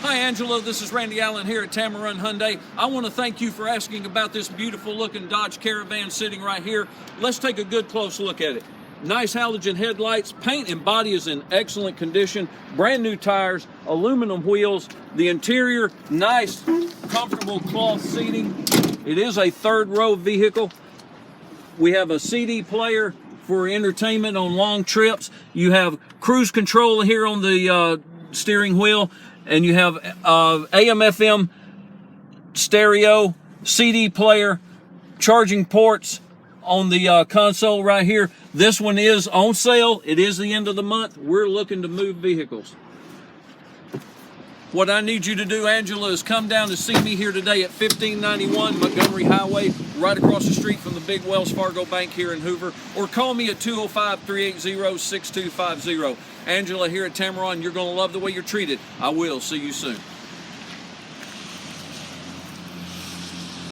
Hi Angela, this is Randy Allen here at Tameron Hyundai. I want to thank you for asking about this beautiful looking Dodge Caravan sitting right here. Let's take a good close look at it. Nice halogen headlights, paint and body is in excellent condition, brand new tires, aluminum wheels, the interior, nice, comfortable cloth seating. It is a third row vehicle. We have a CD player for entertainment on long trips. You have cruise control here on the steering wheel, and you have AM/FM stereo, CD player, charging ports on the console right here. This one is on sale. It is the end of the month. We're looking to move vehicles. What I need you to do, Angela, is come down to see me here today at 1591 Montgomery Highway, right across the street from the big Wells Fargo Bank here in Hoover, or call me at 205-380-6250. Angela here at Tameron, you're going to love the way you're treated. I will. See you soon.